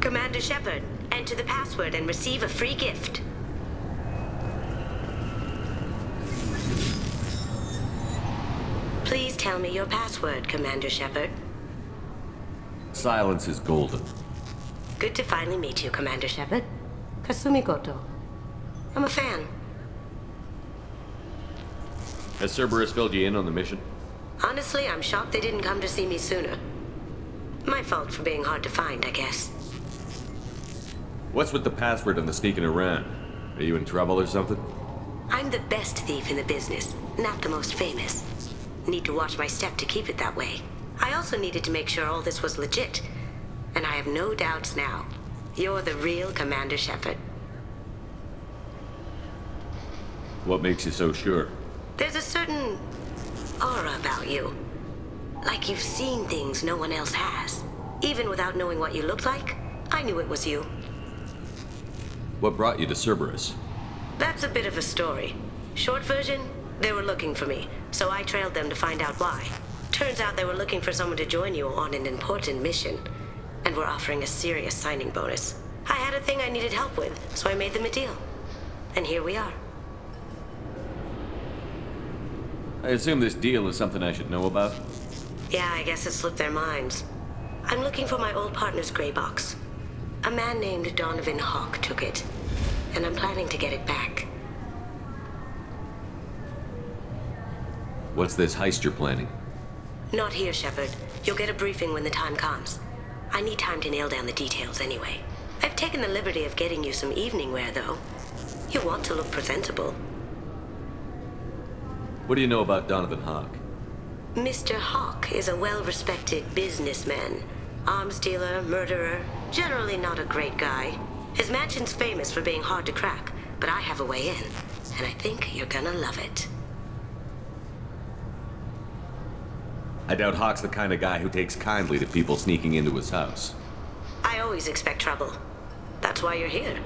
Commander Shepard, enter the password and receive a free gift. Please tell me your password, Commander Shepard. Silence is golden. Good to finally meet you, Commander Shepard. Kasumi Goto. I'm a fan. Has Cerberus filled you in on the mission? Honestly, I'm shocked they didn't come to see me sooner. My fault for being hard to find, I guess. What's with the password and the sneaking around? Are you in trouble or something? I'm the best thief in the business, not the most famous. Need to watch my step to keep it that way. I also needed to make sure all this was legit. And I have no doubts now. You're the real Commander Shepard. What makes you so sure? There's a certain aura about you. Like you've seen things no one else has. Even without knowing what you looked like, I knew it was you. What brought you to Cerberus? That's a bit of a story. Short version, they were looking for me, so I trailed them to find out why. Turns out they were looking for someone to join you on an important mission, and were offering a serious signing bonus. I had a thing I needed help with, so I made them a deal. And here we are. I assume this deal is something I should know about? Yeah, I guess it slipped their minds. I'm looking for my old partner's gray box. A man named Donovan Hawk took it, and I'm planning to get it back. What's this heist you're planning? Not here, Shepard. You'll get a briefing when the time comes. I need time to nail down the details anyway. I've taken the liberty of getting you some evening wear, though. You want to look presentable. What do you know about Donovan Hawk? Mr. Hawk is a well-respected businessman. Arms dealer, murderer, generally not a great guy. His mansion's famous for being hard to crack, but I have a way in, and I think you're gonna love it. I doubt Hawk's the kind of guy who takes kindly to people sneaking into his house. I always expect trouble. That's why you're here.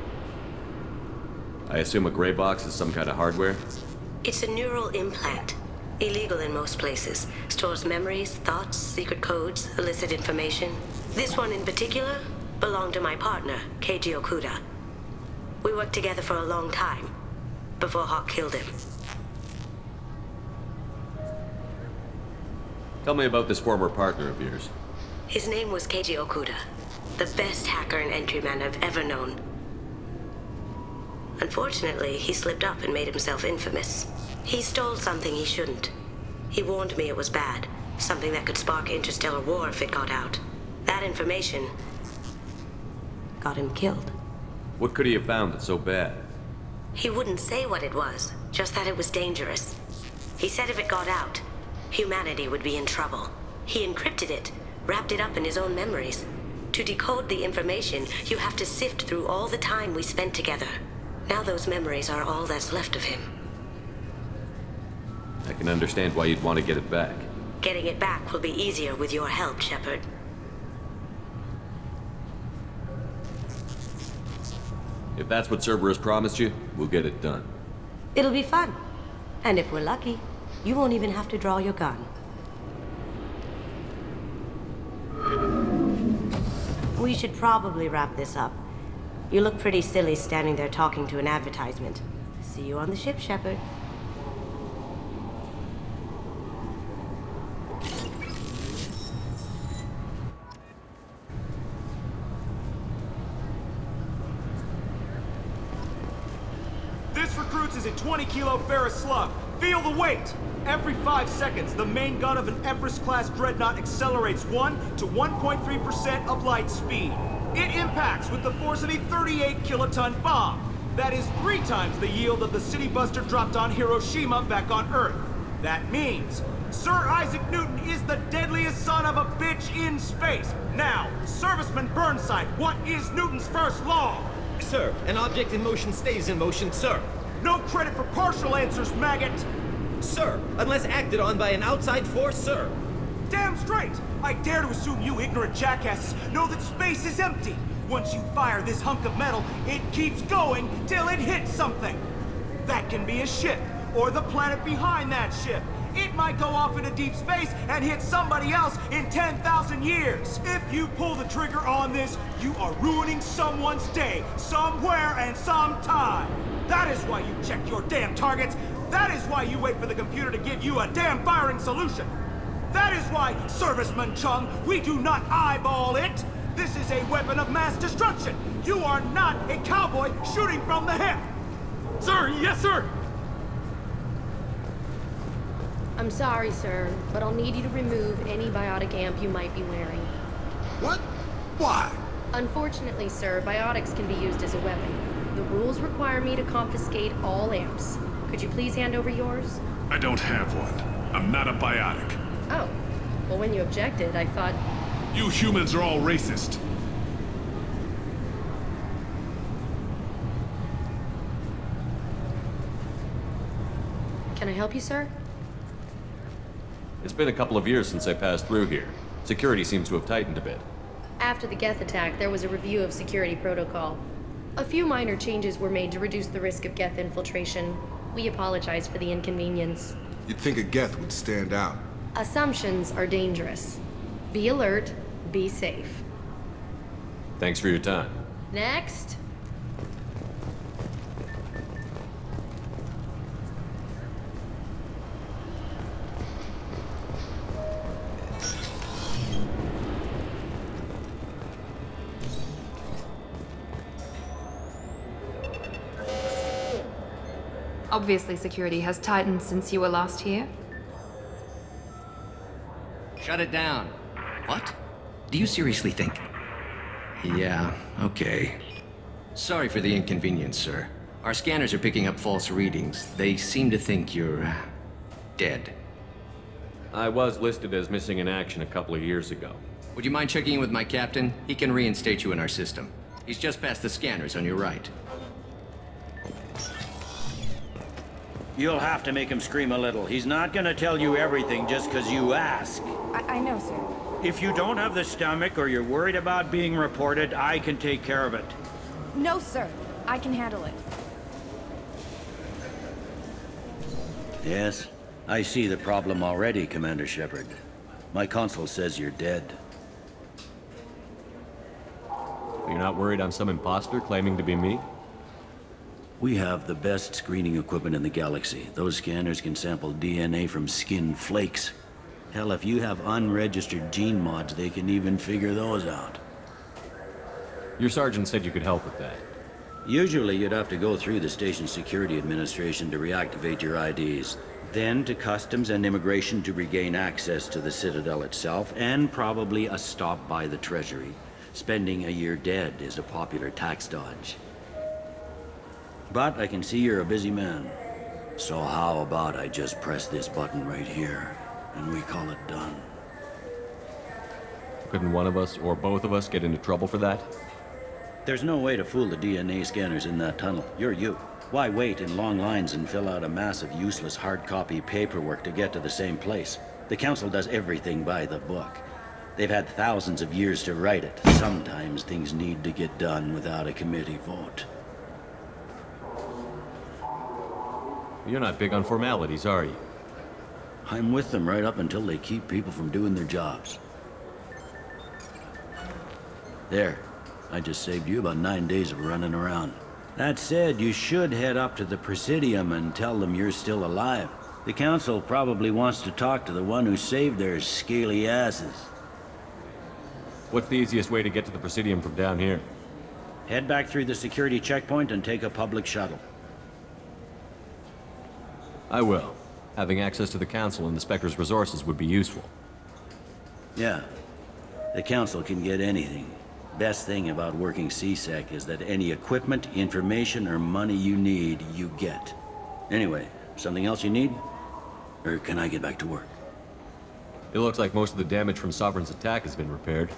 I assume a gray box is some kind of hardware? It's a neural implant. Illegal in most places. Stores memories, thoughts, secret codes, illicit information. This one in particular belonged to my partner, Keiji Okuda. We worked together for a long time, before Hawk killed him. Tell me about this former partner of yours. His name was Keiji Okuda, the best hacker and entryman I've ever known. Unfortunately, he slipped up and made himself infamous. He stole something he shouldn't. He warned me it was bad, something that could spark interstellar war if it got out. That information got him killed. What could he have found that's so bad? He wouldn't say what it was, just that it was dangerous. He said if it got out, humanity would be in trouble. He encrypted it, wrapped it up in his own memories. To decode the information, you have to sift through all the time we spent together. Now those memories are all that's left of him. I can understand why you'd want to get it back. Getting it back will be easier with your help, Shepard. If that's what Cerberus promised you, we'll get it done. It'll be fun. And if we're lucky, you won't even have to draw your gun. We should probably wrap this up. You look pretty silly standing there talking to an advertisement. See you on the ship, Shepard. This recruits is a 20-kilo ferrous slug. Feel the weight! Every 5 seconds, the main gun of an Everest-class dreadnought accelerates 1 to 1.3% of light speed. It impacts with the force of a 38-kiloton bomb. That is 3 times the yield of the city buster dropped on Hiroshima back on Earth. That means Sir Isaac Newton is the deadliest son of a bitch in space. Now, Serviceman Burnside, what is Newton's first law? Sir, an object in motion stays in motion, sir. No credit for partial answers, maggot! Sir, unless acted on by an outside force, sir. Damn straight! I dare to assume you ignorant jackasses know that space is empty. Once you fire this hunk of metal, it keeps going till it hits something. That can be a ship, or the planet behind that ship. it might go off into deep space and hit somebody else in 10,000 years. If you pull the trigger on this, you are ruining someone's day, somewhere and sometime. That is why you check your damn targets. That is why you wait for the computer to give you a damn firing solution. That is why, Serviceman Chung, we do not eyeball it. This is a weapon of mass destruction. You are not a cowboy shooting from the hip. Sir, yes, sir! I'm sorry, sir, but I'll need you to remove any biotic amp you might be wearing. What? Why? Unfortunately, sir, biotics can be used as a weapon. The rules require me to confiscate all amps. Could you please hand over yours? I don't have one. I'm not a biotic. Oh. Well, when you objected, I thought... You humans are all racist. Can I help you, sir? It's been a couple of years since I passed through here. Security seems to have tightened a bit. After the Geth attack, there was a review of security protocol. A few minor changes were made to reduce the risk of Geth infiltration. We apologize for the inconvenience. You'd think a Geth would stand out. Assumptions are dangerous. Be alert, be safe. Thanks for your time. Next. Obviously, security has tightened since you were last here. Shut it down. What? Do you seriously think? Yeah, okay. Sorry for the inconvenience, sir. Our scanners are picking up false readings. They seem to think you're... dead. I was listed as missing in action a couple of years ago. Would you mind checking in with my captain? He can reinstate you in our system. He's just past the scanners on your right. You'll have to make him scream a little. He's not gonna tell you everything just 'cause you ask. I know, sir. If you don't have the stomach or you're worried about being reported, I can take care of it. No, sir. I can handle it. Yes, I see the problem already, Commander Shepard. My console says you're dead. You're not worried I'm some imposter claiming to be me? We have the best screening equipment in the galaxy. Those scanners can sample DNA from skin flakes. Hell, if you have unregistered gene mods, they can even figure those out. Your sergeant said you could help with that. Usually, you'd have to go through the station security administration to reactivate your IDs. Then to customs and immigration to regain access to the Citadel itself, and probably a stop by the Treasury. Spending a year dead is a popular tax dodge. But I can see you're a busy man. So how about I just press this button right here, and we call it done? Couldn't one of us, or both of us, get into trouble for that? There's no way to fool the DNA scanners in that tunnel. You're you. Why wait in long lines and fill out a massive useless hard copy paperwork to get to the same place? The Council does everything by the book. They've had thousands of years to write it. Sometimes things need to get done without a committee vote. You're not big on formalities, are you? I'm with them right up until they keep people from doing their jobs. There. I just saved you about 9 days of running around. That said, you should head up to the Presidium and tell them you're still alive. The Council probably wants to talk to the one who saved their scaly asses. What's the easiest way to get to the Presidium from down here? Head back through the security checkpoint and take a public shuttle. I will. Having access to the Council and the Spectre's resources would be useful. Yeah. The Council can get anything. Best thing about working CSEC is that any equipment, information, or money you need, you get. Anyway, something else you need? Or can I get back to work? It looks like most of the damage from Sovereign's attack has been repaired.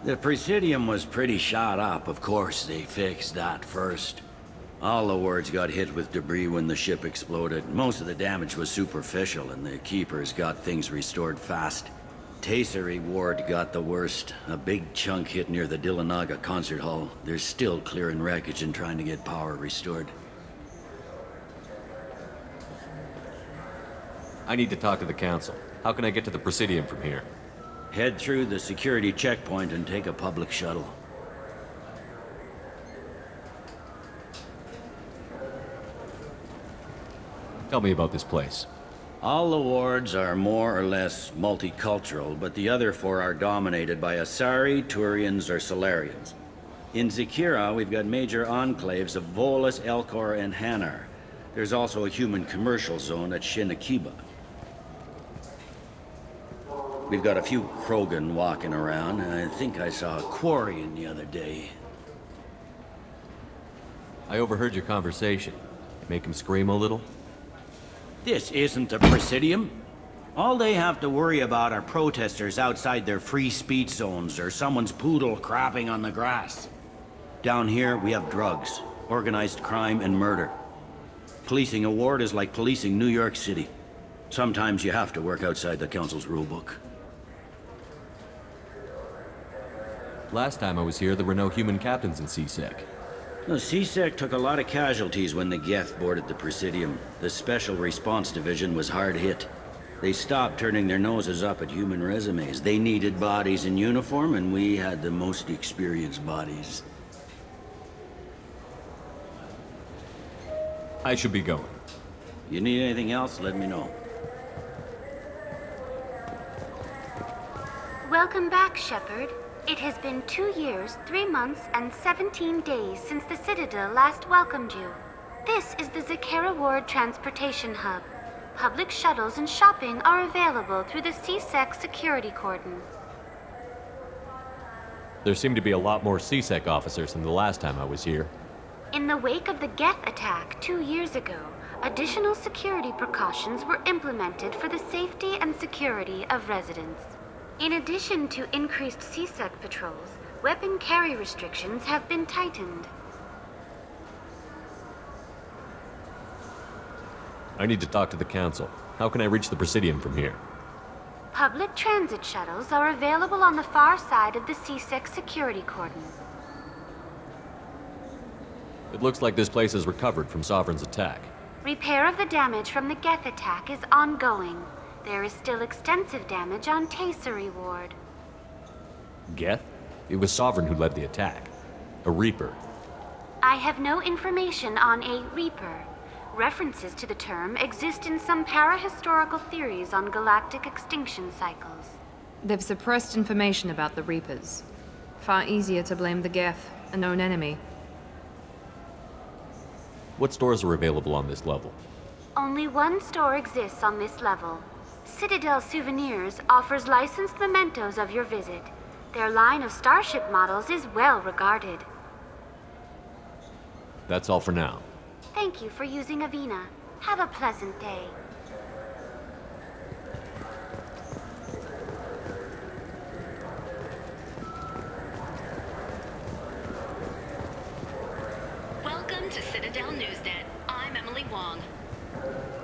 The Presidium was pretty shot up. Of course, they fixed that first. All the wards got hit with debris when the ship exploded. Most of the damage was superficial, and the Keepers got things restored fast. Tasery Ward got the worst. A big chunk hit near the Dillanaga concert hall. They're still clearing wreckage and trying to get power restored. I need to talk to the Council. How can I get to the Presidium from here? Head through the security checkpoint and take a public shuttle. Tell me about this place. All the wards are more or less multicultural, but the other four are dominated by Asari, Turians, or Solarians. In Zakira, we've got major enclaves of Volus, Elcor, and Hanar. There's also a human commercial zone at Shinakiba. We've got a few Krogan walking around, and I think I saw a Quarian the other day. I overheard your conversation. Make him scream a little? This isn't a Presidium. All they have to worry about are protesters outside their free speech zones or someone's poodle crapping on the grass. Down here, we have drugs, organized crime, and murder. Policing a ward is like policing New York City. Sometimes you have to work outside the Council's rulebook. Last time I was here, there were no human captains in CSEC. The CSEC took a lot of casualties when the Geth boarded the Presidium. The Special Response Division was hard hit. They stopped turning their noses up at human resumes. They needed bodies in uniform, and we had the most experienced bodies. I should be going. You need anything else, let me know. Welcome back, Shepard. It has been 2 years, 3 months, and 17 days since the Citadel last welcomed you. This is the Zakera Ward Transportation Hub. Public shuttles and shopping are available through the CSEC security cordon. There seem to be a lot more CSEC officers than the last time I was here. In the wake of the Geth attack 2 years ago, additional security precautions were implemented for the safety and security of residents. In addition to increased CSEC patrols, weapon carry restrictions have been tightened. I need to talk to the Council. How can I reach the Presidium from here? Public transit shuttles are available on the far side of the CSEC security cordon. It looks like this place is recovered from Sovereign's attack. Repair of the damage from the Geth attack is ongoing. There is still extensive damage on Tayseri Ward. Geth? It was Sovereign who led the attack. A Reaper. I have no information on a Reaper. References to the term exist in some parahistorical theories on galactic extinction cycles. They've suppressed information about the Reapers. Far easier to blame the Geth, a known enemy. What stores are available on this level? Only one store exists on this level. Citadel Souvenirs offers licensed mementos of your visit. Their line of starship models is well regarded. That's all for now. Thank you for using Avina. Have a pleasant day. Welcome to Citadel Newsnet. I'm Emily Wong.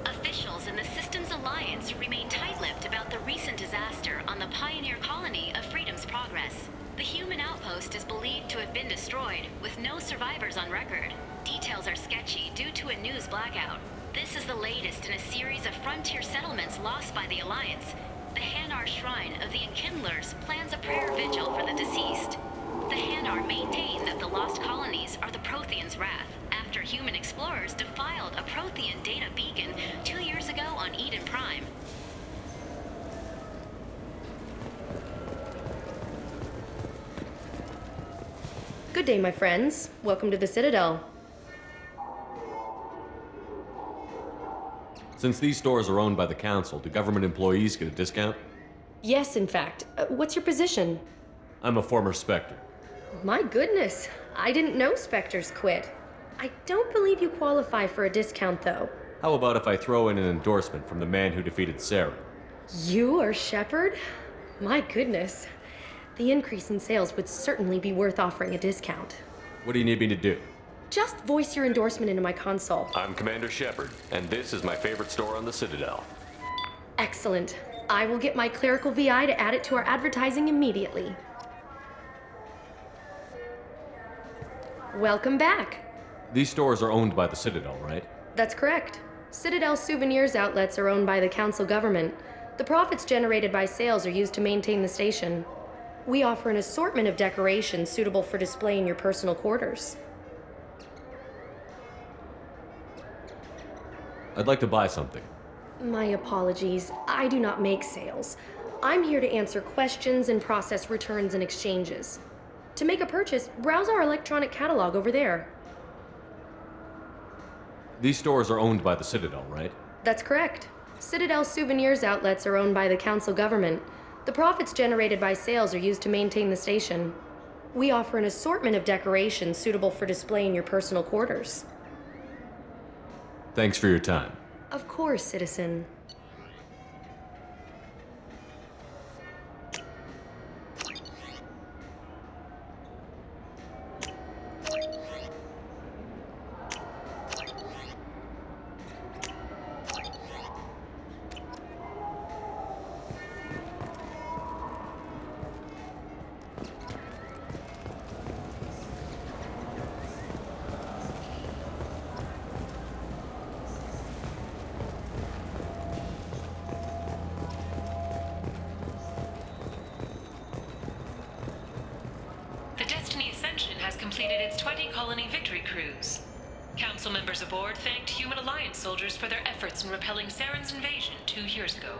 Officials in the Systems Alliance remain tight-lipped about the recent disaster on the pioneer colony of Freedom's Progress. The human outpost is believed to have been destroyed, with no survivors on record. Details are sketchy due to a news blackout. This is the latest in a series of frontier settlements lost by the Alliance. The Hanar Shrine of the Enkindlers plans a prayer vigil for the deceased. The Hanar maintain that the lost colonies are the Protheans' wrath, after human explorers defiled a Prothean data beacon 2 years ago on Eden Prime. Good day, my friends. Welcome to the Citadel. Since these stores are owned by the Council, do government employees get a discount? Yes, in fact. What's your position? I'm a former Spectre. My goodness, I didn't know Spectres quit. I don't believe you qualify for a discount, though. How about if I throw in an endorsement from the man who defeated Saren? You are Shepard? My goodness. The increase in sales would certainly be worth offering a discount. What do you need me to do? Just voice your endorsement into my console. I'm Commander Shepard, and this is my favorite store on the Citadel. Excellent. I will get my clerical VI to add it to our advertising immediately. Welcome back. These stores are owned by the Citadel, right? That's correct. Citadel souvenirs outlets are owned by the council government. The profits generated by sales are used to maintain the station. We offer an assortment of decorations suitable for display in your personal quarters. I'd like to buy something. My apologies. I do not make sales. I'm here to answer questions and process returns and exchanges. To make a purchase, browse our electronic catalog over there. These stores are owned by the Citadel, right? That's correct. Citadel souvenirs outlets are owned by the council government. The profits generated by sales are used to maintain the station. We offer an assortment of decorations suitable for display in your personal quarters. Thanks for your time. Of course, citizen. Completed its 20-colony victory cruise. Council members aboard thanked Human Alliance soldiers for their efforts in repelling Saren's invasion 2 years ago.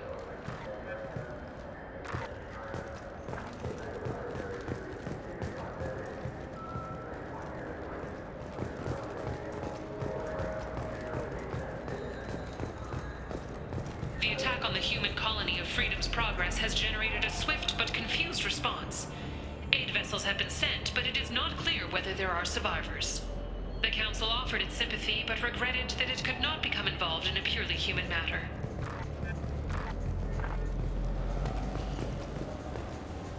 The attack on the human colony of Freedom's Progress has generated a swift but confused response. 8 vessels have been sent, but it is not clear whether there are survivors. The Council offered its sympathy, but regretted that it could not become involved in a purely human matter.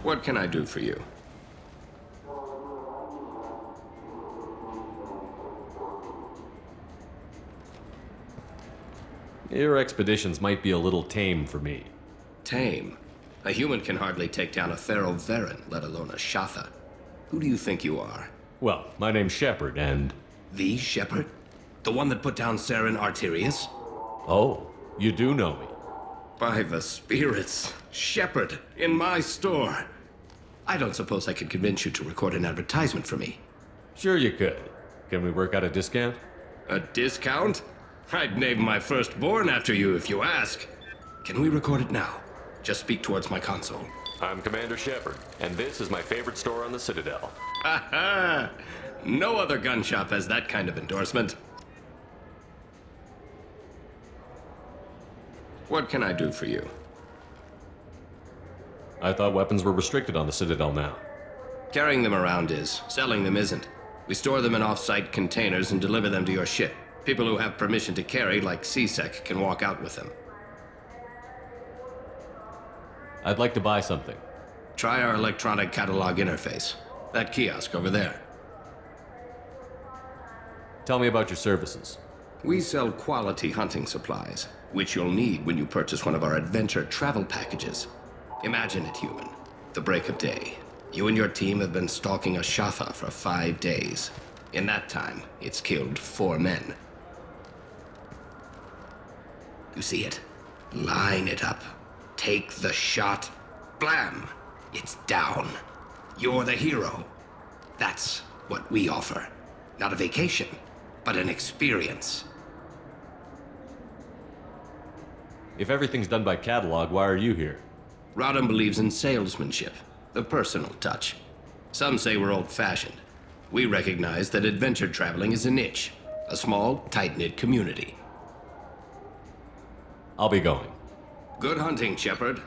What can I do for you? Your expeditions might be a little tame for me. Tame? A human can hardly take down a Pharaoh Varen, let alone a Shatha. Who do you think you are? Well, my name's Shepard, and... The Shepard? The one that put down Saren Arterius? Oh, you do know me. By the spirits, Shepard, in my store. I don't suppose I could convince you to record an advertisement for me. Sure you could. Can we work out a discount? A discount? I'd name my firstborn after you if you ask. Can we record it now? Just speak towards my console. I'm Commander Shepard, and this is my favorite store on the Citadel. Ha ha! No other gun shop has that kind of endorsement. What can I do for you? I thought weapons were restricted on the Citadel now. Carrying them around is. Selling them isn't. We store them in off-site containers and deliver them to your ship. People who have permission to carry, like CSEC, can walk out with them. I'd like to buy something. Try our electronic catalog interface. That kiosk over there. Tell me about your services. We sell quality hunting supplies, which you'll need when you purchase one of our adventure travel packages. Imagine it, human. The break of day. You and your team have been stalking a Shatha for 5 days. In that time, it's killed 4 men. You see it? Line it up. Take the shot. Blam! It's down. You're the hero. That's what we offer. Not a vacation, but an experience. If everything's done by catalog, why are you here? Rodham believes in salesmanship, the personal touch. Some say we're old-fashioned. We recognize that adventure traveling is a niche, a small, tight-knit community. I'll be going. Good hunting, Shepard.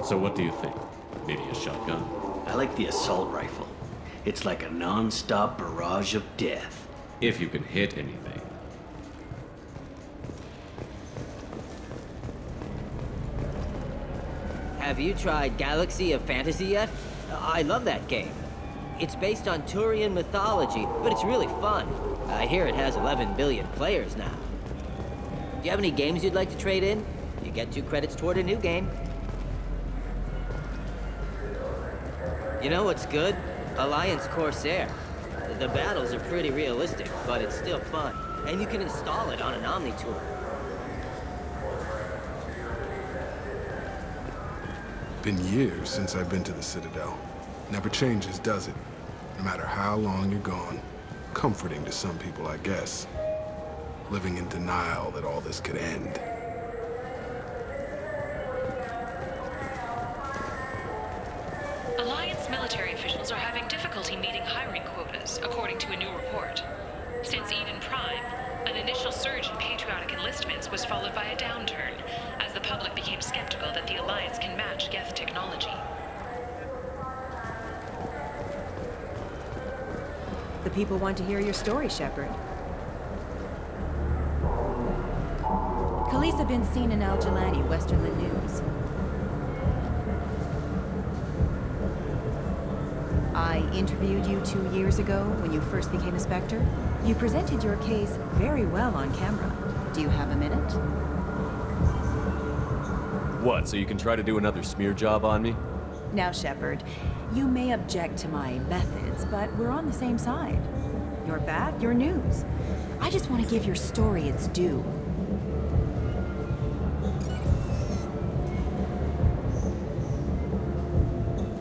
So what do you think? Maybe a shotgun? I like the assault rifle. It's like a non-stop barrage of death. If you can hit anything. Have you tried Galaxy of Fantasy yet? I love that game. It's based on Turian mythology, but it's really fun. I hear it has 11 billion players now. Do you have any games you'd like to trade in? You get 2 credits toward a new game. You know what's good? Alliance Corsair. The battles are pretty realistic, but it's still fun. And you can install it on an Omni-Tour. Been years since I've been to the Citadel. Never changes, does it? No matter how long you're gone. Comforting to some people, I guess. Living in denial that all this could end. Alliance military officials are having difficulty meeting hiring quotas, according to a new report. Since Eden Prime, an initial surge in patriotic enlistments was followed by a downturn, as the public became skeptical that the Alliance can match Geth technology. The people want to hear your story, Shepard. Khaleesa been seen in Al-Jalani, Westerland News. I interviewed you 2 years ago when you first became a Spectre. You presented your case very well on camera. Do you have a minute? What, so you can try to do another smear job on me? Now, Shepard, you may object to my methods, but we're on the same side. You're bad, you're news. I just want to give your story its due.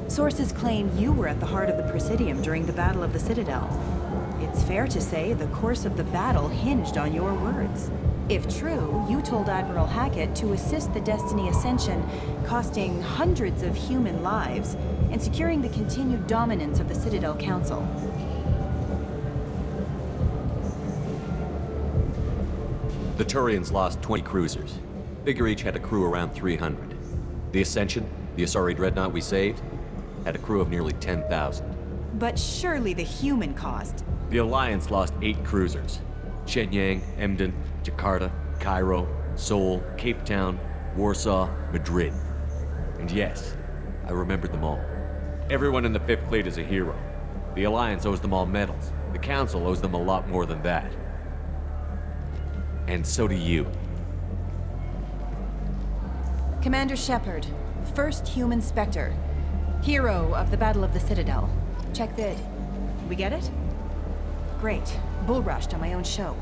Sources claim you were at the heart of the Presidium during the Battle of the Citadel. It's fair to say the course of the battle hinged on your words. If true, you told Admiral Hackett to assist the Destiny Ascension, costing hundreds of human lives, and securing the continued dominance of the Citadel Council. The Turians lost 20 cruisers. Figure each had a crew around 300. The Ascension, the Asari dreadnought we saved, had a crew of nearly 10,000. But surely the human cost. The Alliance lost 8 cruisers. Shenyang, Emden, Jakarta, Cairo, Seoul, Cape Town, Warsaw, Madrid. And yes, I remembered them all. Everyone in the 5th Fleet is a hero. The Alliance owes them all medals. The Council owes them a lot more than that. And so do you. Commander Shepard, first human Spectre. Hero of the Battle of the Citadel. Check vid. We get it? Great. Bull rushed on my own show.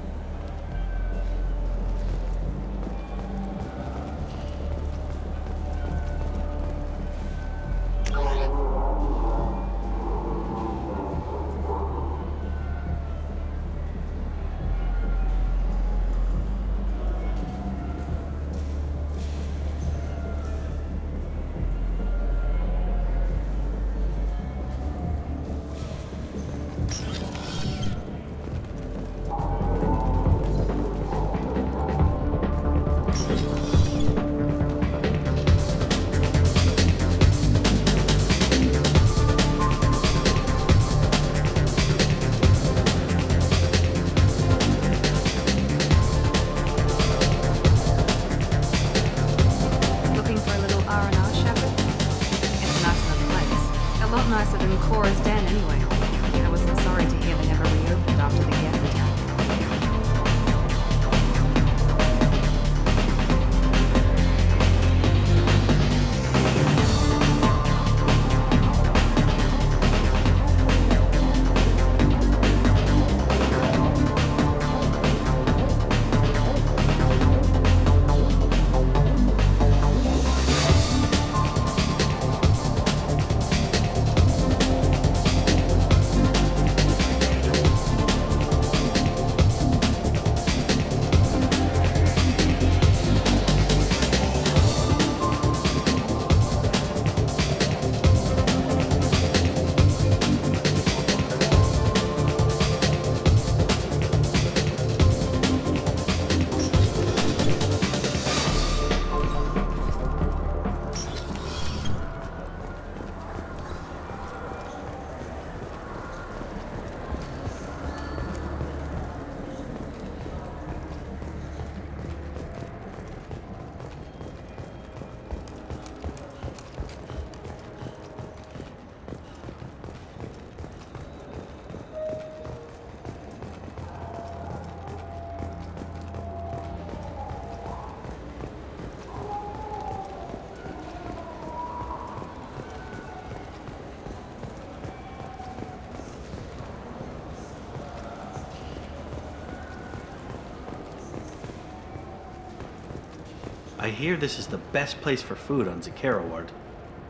hear this is the best place for food on Zakera Ward.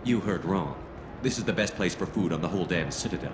You heard wrong. This is the best place for food on the whole damn Citadel.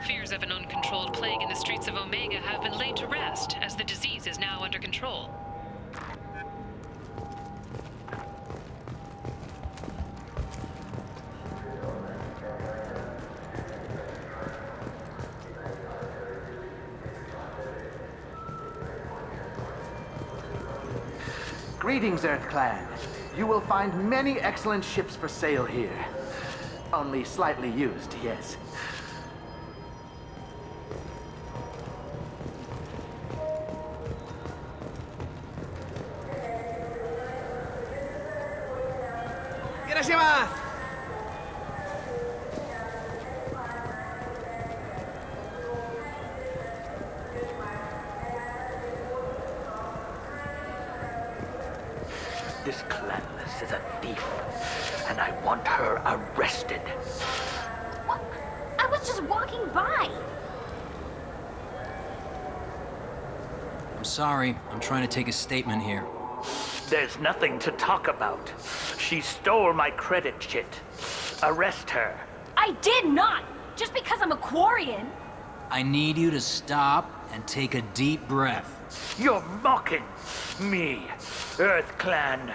Fears of an uncontrolled plague in the streets of Omega have been laid to rest, as the disease is now under control. Greetings, Earth Clan. You will find many excellent ships for sale here. Only slightly used, yes. This Clanless is a thief, and I want her arrested. What? I was just walking by. I'm sorry. I'm trying to take a statement here. There's nothing to talk about. She stole my credit chit. Arrest her. I did not! Just because I'm a Quarian. I need you to stop and take a deep breath. You're mocking me, Earth Clan.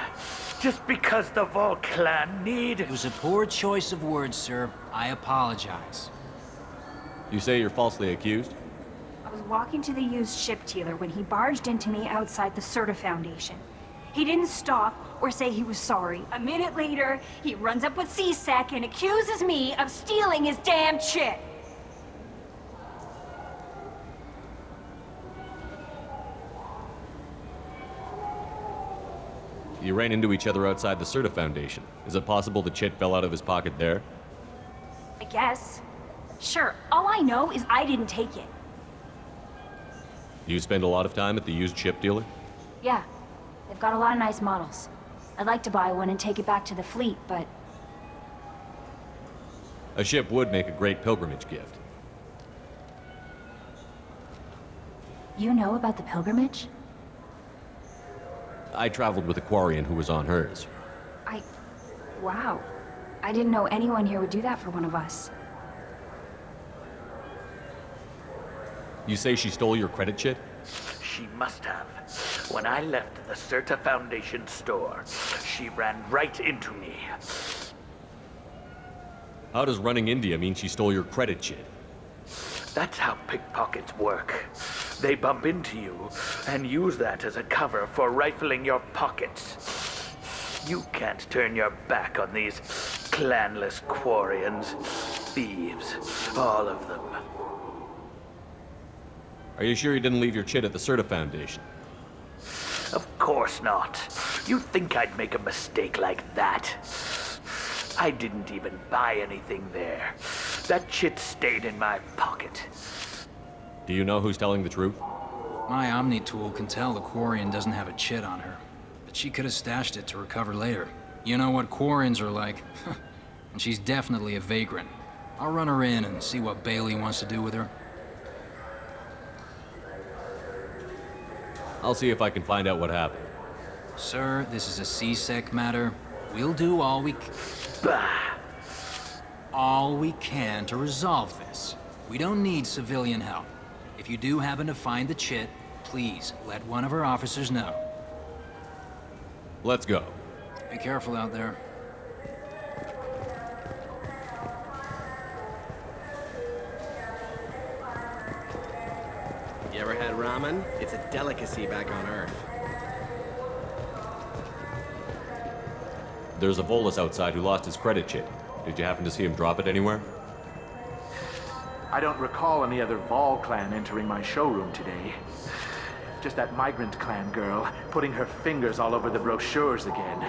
Just because the Vol Clan need... It was a poor choice of words, sir. I apologize. You say you're falsely accused? I was walking to the used ship dealer when he barged into me outside the Serta Foundation. He didn't stop or say he was sorry. A minute later, he runs up with C-Sec and accuses me of stealing his damn chit. You ran into each other outside the Serta Foundation. Is it possible the chit fell out of his pocket there? I guess. Sure, all I know is I didn't take it. You spend a lot of time at the used ship dealer? Yeah, they've got a lot of nice models. I'd like to buy one and take it back to the fleet, but... A ship would make a great pilgrimage gift. You know about the pilgrimage? I traveled with a Quarian who was on hers. Wow. I didn't know anyone here would do that for one of us. You say she stole your credit chit? She must have. When I left the Serta Foundation store, she ran right into me. How does running India mean she stole your credit chit? That's how pickpockets work. They bump into you and use that as a cover for rifling your pockets. You can't turn your back on these clanless Quarians. Thieves, all of them. Are you sure you didn't leave your chit at the Serta Foundation? Of course not. You'd think I'd make a mistake like that. I didn't even buy anything there. That chit stayed in my pocket. Do you know who's telling the truth? My Omni tool can tell the Quarian doesn't have a chit on her, but she could have stashed it to recover later. You know what Quarians are like. And she's definitely a vagrant. I'll run her in and see what Bailey wants to do with her. I'll see if I can find out what happened. Sir, this is a C-Sec matter. We'll do all we can to resolve this. We don't need civilian help. If you do happen to find the chit, Please, let one of our officers know. Let's go. Be careful out there. You ever had ramen? It's a delicacy back on Earth. There's a Volus outside who lost his credit chit. Did you happen to see him drop it anywhere? I don't recall any other Vol clan entering my showroom today. Just that migrant clan girl putting her fingers all over the brochures again.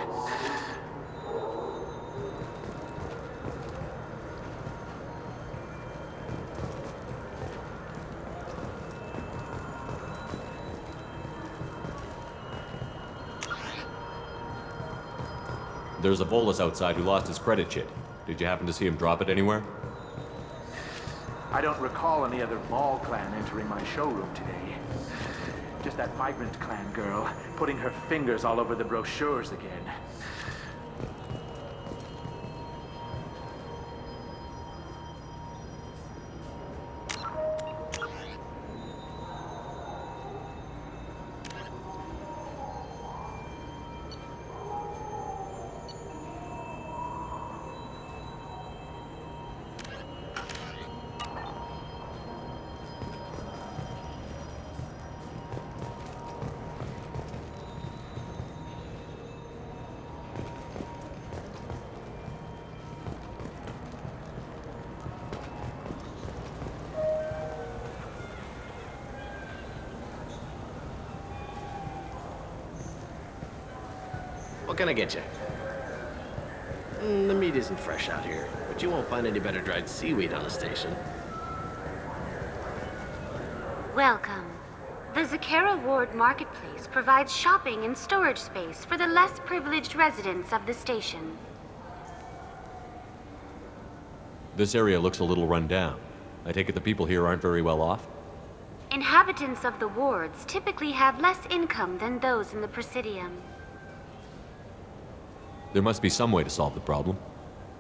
There's a Volus outside who lost his credit chit. Did you happen to see him drop it anywhere? I don't recall any other Vol clan entering my showroom today. Just that migrant clan girl putting her fingers all over the brochures again. What can I get you? The meat isn't fresh out here, but you won't find any better dried seaweed on the station. Welcome. The Zakera Ward Marketplace provides shopping and storage space for the less privileged residents of the station. This area looks a little run down. I take it the people here aren't very well off? Inhabitants of the wards typically have less income than those in the Presidium. There must be some way to solve the problem.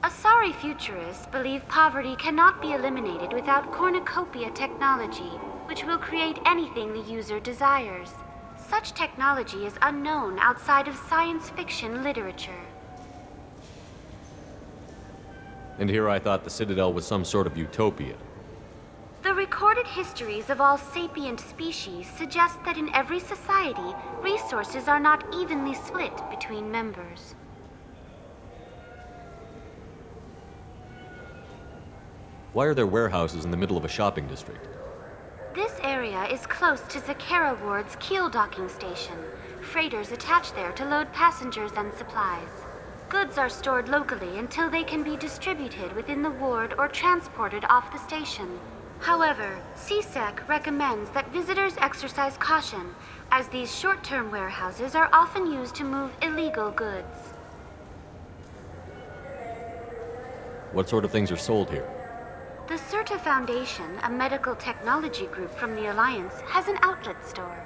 Asari futurists believe poverty cannot be eliminated without cornucopia technology, which will create anything the user desires. Such technology is unknown outside of science fiction literature. And here I thought the Citadel was some sort of utopia. The recorded histories of all sapient species suggest that in every society, resources are not evenly split between members. Why are there warehouses in the middle of a shopping district? This area is close to Zakera Ward's keel docking station. Freighters attach there to load passengers and supplies. Goods are stored locally until they can be distributed within the ward or transported off the station. However, CSEC recommends that visitors exercise caution, as these short-term warehouses are often used to move illegal goods. What sort of things are sold here? The Certa Foundation, a medical technology group from the Alliance, has an outlet store.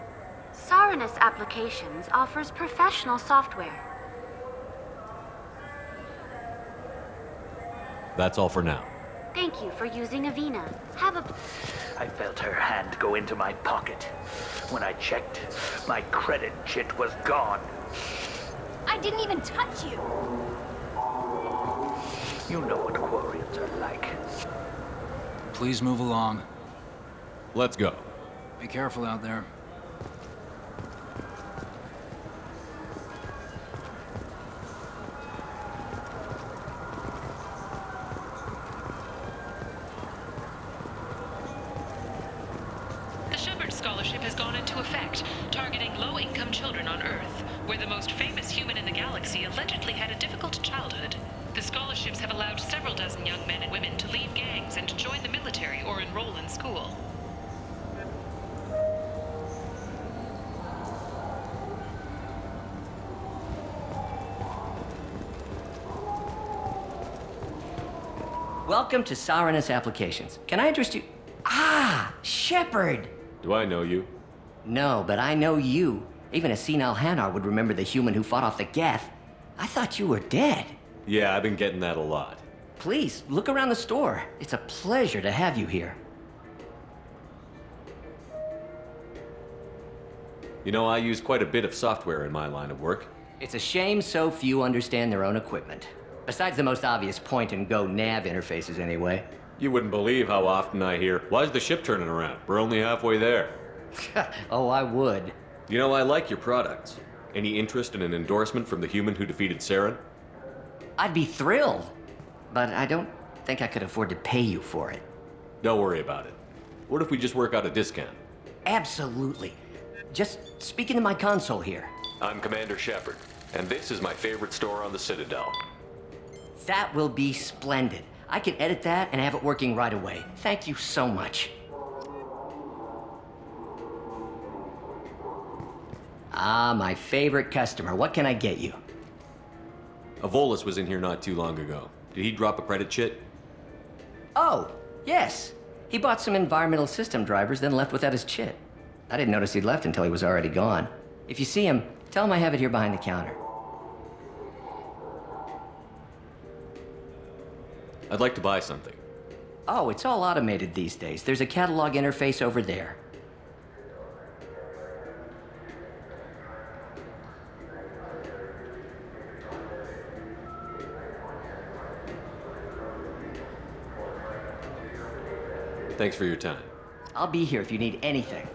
Saronis Applications offers professional software. That's all for now. Thank you for using Avina. Have a... I felt her hand go into my pocket. When I checked, my credit chit was gone. I didn't even touch you. You know what Quarians are like. Please move along. Let's go. Be careful out there. The Shepard Scholarship has gone into effect, targeting low-income children on Earth, where the most famous human in the galaxy allegedly had a difficult childhood. The scholarships have allowed several dozen young men and women to leave gangs and join the military or enroll in school. Welcome to Saronis Applications. Can I interest you? Ah, Shepard! Do I know you? No, but I know you. Even a senile Hanar would remember the human who fought off the Geth. I thought you were dead. Yeah, I've been getting that a lot. Please, look around the store. It's a pleasure to have you here. You know, I use quite a bit of software in my line of work. It's a shame so few understand their own equipment. Besides the most obvious point-and-go nav interfaces, anyway. You wouldn't believe how often I hear, "Why's the ship turning around? We're only halfway there." Oh, I would. You know, I like your products. Any interest in an endorsement from the human who defeated Saren? I'd be thrilled, but I don't think I could afford to pay you for it. Don't worry about it. What if we just work out a discount? Absolutely. Just speak into my console here. I'm Commander Shepard, and this is my favorite store on the Citadel. That will be splendid. I can edit that and have it working right away. Thank you so much. Ah, my favorite customer. What can I get you? Avolis was in here not too long ago. Did he drop a credit chit? Oh, yes. He bought some environmental system drivers, then left without his chit. I didn't notice he'd left until he was already gone. If you see him, tell him I have it here behind the counter. I'd like to buy something. Oh, it's all automated these days. There's a catalog interface over there. Thanks for your time. I'll be here if you need anything.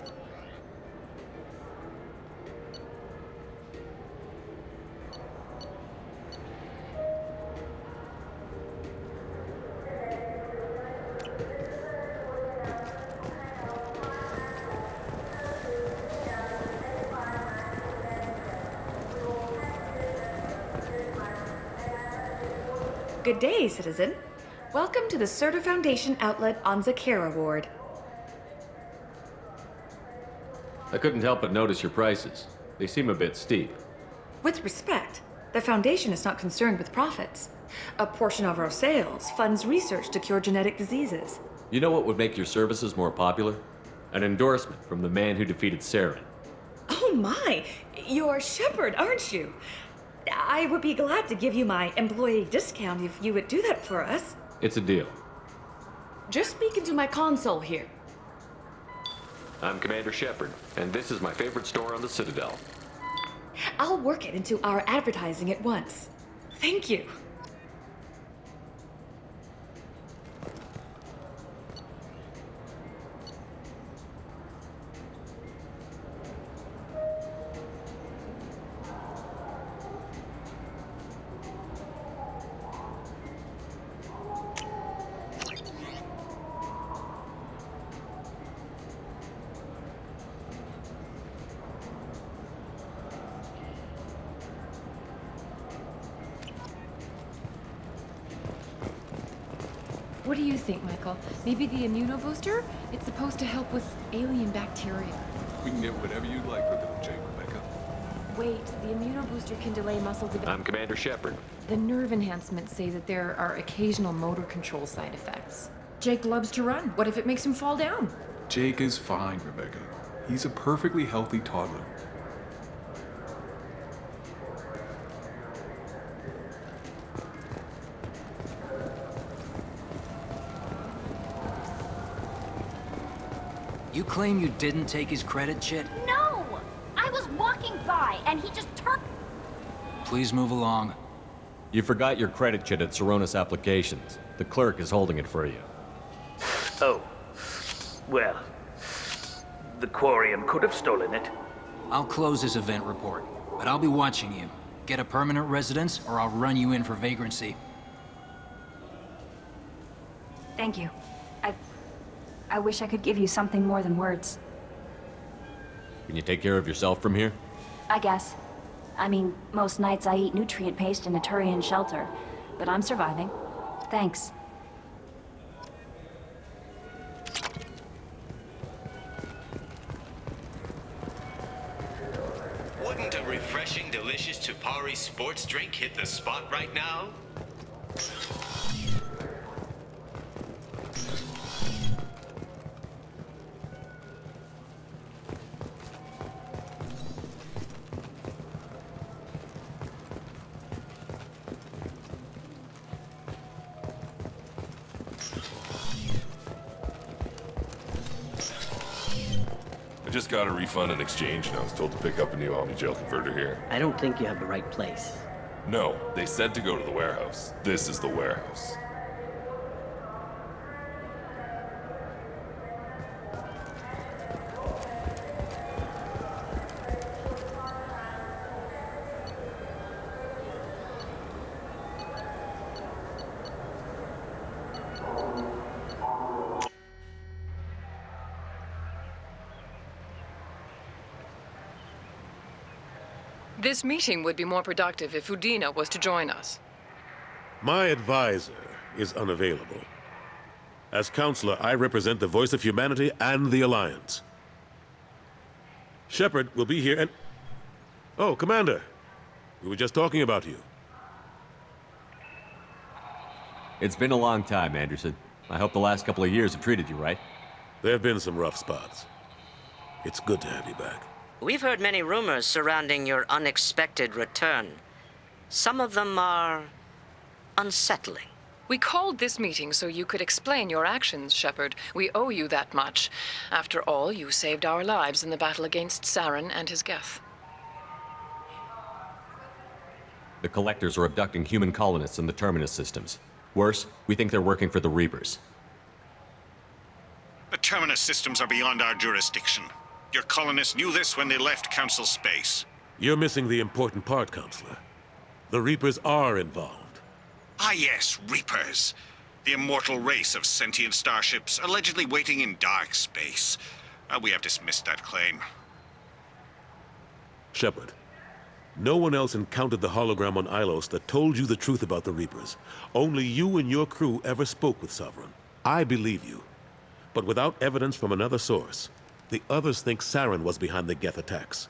Good day, citizen. Welcome to the Certa Foundation outlet on Zakera Ward. I couldn't help but notice your prices. They seem a bit steep. With respect, the Foundation is not concerned with profits. A portion of our sales funds research to cure genetic diseases. You know what would make your services more popular? An endorsement from the man who defeated Saren. Oh my! You're Shepard, aren't you? I would be glad to give you my employee discount if you would do that for us. It's a deal. Just speak into my console here. I'm Commander Shepard, and this is my favorite store on the Citadel. I'll work it into our advertising at once. Thank you. What do you think, Michael? Maybe the immunobooster? It's supposed to help with alien bacteria. We can get whatever you'd like for little Jake, Rebecca. Wait, the immunobooster can delay muscle development. I'm Commander Shepard. The nerve enhancements say that there are occasional motor control side effects. Jake loves to run. What if it makes him fall down? Jake is fine, Rebecca. He's a perfectly healthy toddler. You claim you didn't take his credit chit? No! I was walking by and he just turned. Please move along. You forgot your credit chit at Saronis Applications. The clerk is holding it for you. Oh. Well, the Quarian could have stolen it. I'll close this event report, but I'll be watching you. Get a permanent residence, or I'll run you in for vagrancy. Thank you. I wish I could give you something more than words. Can you take care of yourself from here? I guess. I mean, most nights I eat nutrient paste in a Turian shelter, but I'm surviving. Thanks. Wouldn't a refreshing, delicious Tupari sports drink hit the spot right now? I just got a refund and exchange, and I was told to pick up a new Omni-Gel converter here. I don't think you have the right place. No, they said to go to the warehouse. This is the warehouse. This meeting would be more productive if Udina was to join us. My advisor is unavailable. As counselor, I represent the voice of humanity and the Alliance. Shepard will be here and... Oh, Commander. We were just talking about you. It's been a long time, Anderson. I hope the last couple of years have treated you right. There have been some rough spots. It's good to have you back. We've heard many rumors surrounding your unexpected return. Some of them are unsettling. We called this meeting so you could explain your actions, Shepard. We owe you that much. After all, you saved our lives in the battle against Saren and his Geth. The Collectors are abducting human colonists in the Terminus systems. Worse, we think they're working for the Reapers. The Terminus systems are beyond our jurisdiction. Your colonists knew this when they left Council space. You're missing the important part, Counselor. The Reapers are involved. Ah yes, Reapers. The immortal race of sentient starships allegedly waiting in dark space. We have dismissed that claim. Shepard, no one else encountered the hologram on Ilos that told you the truth about the Reapers. Only you and your crew ever spoke with Sovereign. I believe you. But without evidence from another source, the others think Saren was behind the Geth attacks.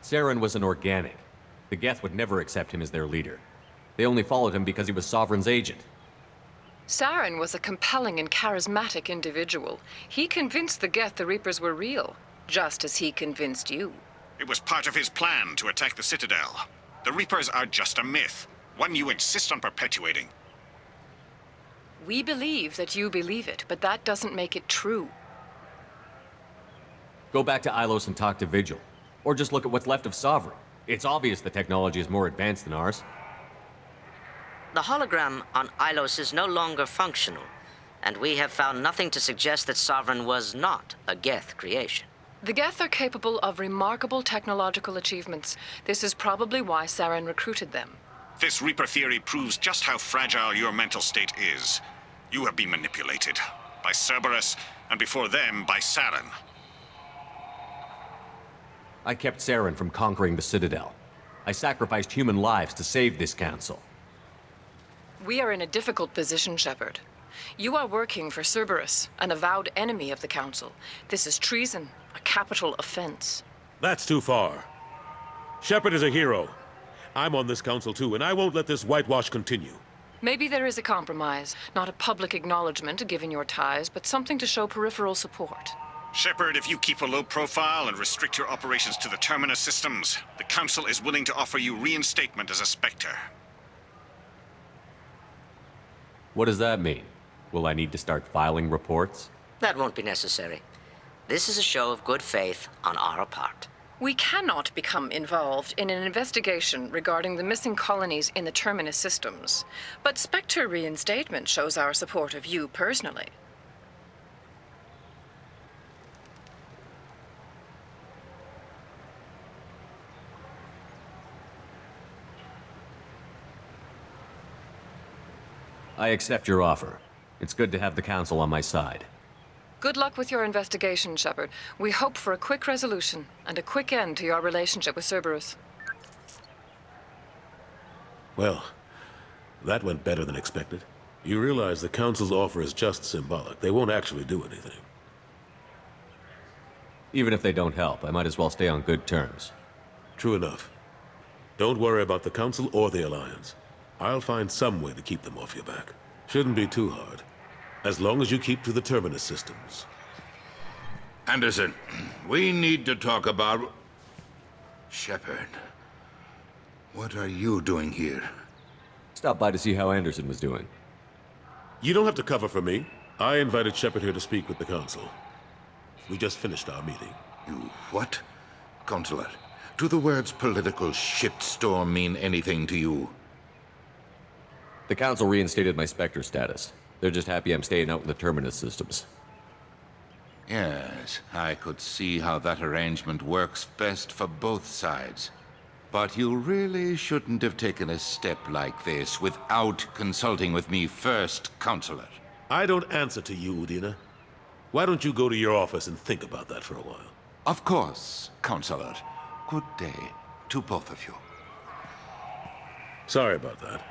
Saren was an organic. The Geth would never accept him as their leader. They only followed him because he was Sovereign's agent. Saren was a compelling and charismatic individual. He convinced the Geth the Reapers were real, just as he convinced you. It was part of his plan to attack the Citadel. The Reapers are just a myth, one you insist on perpetuating. We believe that you believe it, but that doesn't make it true. Go back to Ilos and talk to Vigil. Or just look at what's left of Sovereign. It's obvious the technology is more advanced than ours. The hologram on Ilos is no longer functional, and we have found nothing to suggest that Sovereign was not a Geth creation. The Geth are capable of remarkable technological achievements. This is probably why Saren recruited them. This Reaper theory proves just how fragile your mental state is. You have been manipulated. By Cerberus, and before them, by Saren. I kept Saren from conquering the Citadel. I sacrificed human lives to save this council. We are in a difficult position, Shepard. You are working for Cerberus, an avowed enemy of the Council. This is treason, a capital offense. That's too far. Shepard is a hero. I'm on this council too, and I won't let this whitewash continue. Maybe there is a compromise. Not a public acknowledgement given your ties, but something to show peripheral support. Shepard, if you keep a low profile and restrict your operations to the Terminus systems, the Council is willing to offer you reinstatement as a Spectre. What does that mean? Will I need to start filing reports? That won't be necessary. This is a show of good faith on our part. We cannot become involved in an investigation regarding the missing colonies in the Terminus systems. But Spectre reinstatement shows our support of you personally. I accept your offer. It's good to have the Council on my side. Good luck with your investigation, Shepard. We hope for a quick resolution and a quick end to your relationship with Cerberus. Well, that went better than expected. You realize the Council's offer is just symbolic. They won't actually do anything. Even if they don't help, I might as well stay on good terms. True enough. Don't worry about the Council or the Alliance. I'll find some way to keep them off your back. Shouldn't be too hard. As long as you keep to the Terminus systems. Anderson, we need to talk about... Shepard. What are you doing here? Stop by to see how Anderson was doing. You don't have to cover for me. I invited Shepard here to speak with the Council. We just finished our meeting. You what? Consular, do the words political shitstorm mean anything to you? The Council reinstated my Spectre status. They're just happy I'm staying out in the Terminus systems. Yes, I could see how that arrangement works best for both sides. But you really shouldn't have taken a step like this without consulting with me first, Consular. I don't answer to you, Udina. Why don't you go to your office and think about that for a while? Of course, Consular. Good day to both of you. Sorry about that.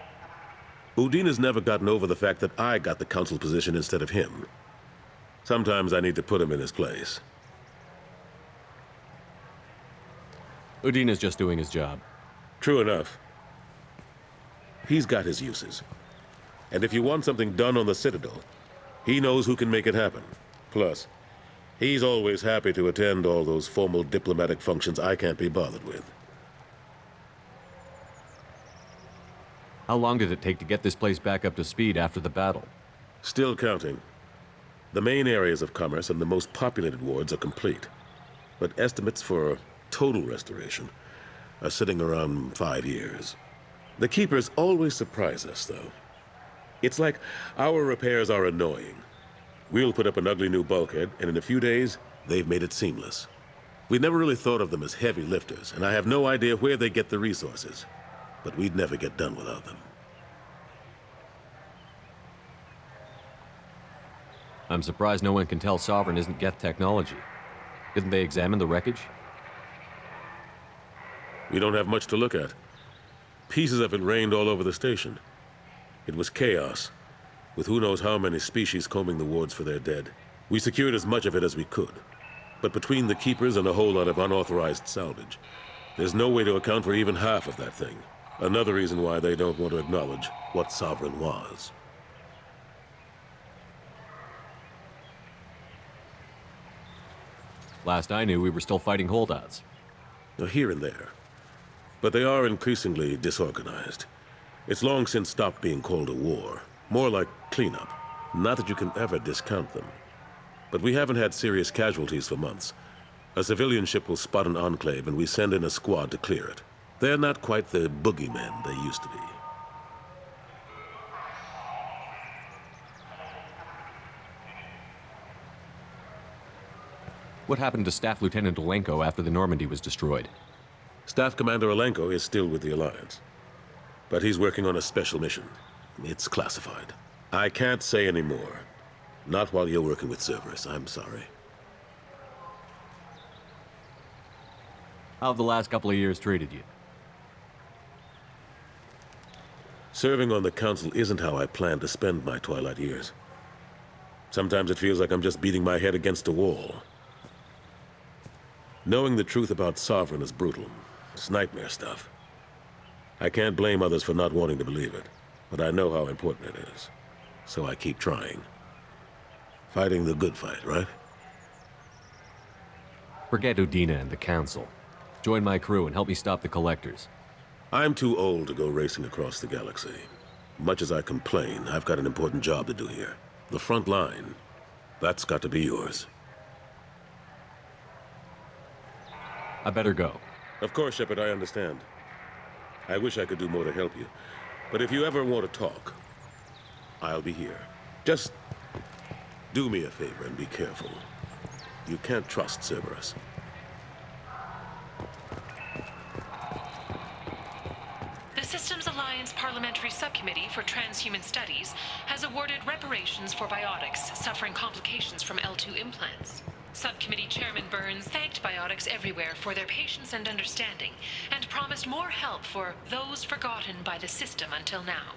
Udina's never gotten over the fact that I got the Council position instead of him. Sometimes I need to put him in his place. Udina's just doing his job. True enough. He's got his uses. And if you want something done on the Citadel, he knows who can make it happen. Plus, he's always happy to attend all those formal diplomatic functions I can't be bothered with. How long did it take to get this place back up to speed after the battle? Still counting. The main areas of commerce and the most populated wards are complete. But estimates for total restoration are sitting around 5 years. The Keepers always surprise us, though. It's like our repairs are annoying. We'll put up an ugly new bulkhead, and in a few days, they've made it seamless. We never really thought of them as heavy lifters, and I have no idea where they get the resources. But we'd never get done without them. I'm surprised no one can tell Sovereign isn't Geth technology. Didn't they examine the wreckage? We don't have much to look at. Pieces of it rained all over the station. It was chaos, with who knows how many species combing the wards for their dead. We secured as much of it as we could. But between the Keepers and a whole lot of unauthorized salvage, there's no way to account for even half of that thing. Another reason why they don't want to acknowledge what Sovereign was. Last I knew, we were still fighting holdouts. Here and there. But they are increasingly disorganized. It's long since stopped being called a war. More like cleanup. Not that you can ever discount them. But we haven't had serious casualties for months. A civilian ship will spot an enclave and we send in a squad to clear it. They're not quite the boogeymen they used to be. What happened to Staff Lieutenant Olenko after the Normandy was destroyed? Staff Commander Olenko is still with the Alliance. But he's working on a special mission. It's classified. I can't say any more. Not while you're working with Cerberus, I'm sorry. How have the last couple of years treated you? Serving on the Council isn't how I plan to spend my twilight years. Sometimes it feels like I'm just beating my head against a wall. Knowing the truth about Sovereign is brutal. It's nightmare stuff. I can't blame others for not wanting to believe it, but I know how important it is. So I keep trying. Fighting the good fight, right? Forget Udina and the Council. Join my crew and help me stop the Collectors. I'm too old to go racing across the galaxy. Much as I complain, I've got an important job to do here. The front line. That's got to be yours. I better go. Of course, Shepard, I understand. I wish I could do more to help you. But if you ever want to talk, I'll be here. Just do me a favor and be careful. You can't trust Cerberus. The Systems Alliance Parliamentary Subcommittee for Transhuman Studies has awarded reparations for biotics suffering complications from L2 implants. Subcommittee Chairman Burns thanked biotics everywhere for their patience and understanding, and promised more help for those forgotten by the system until now.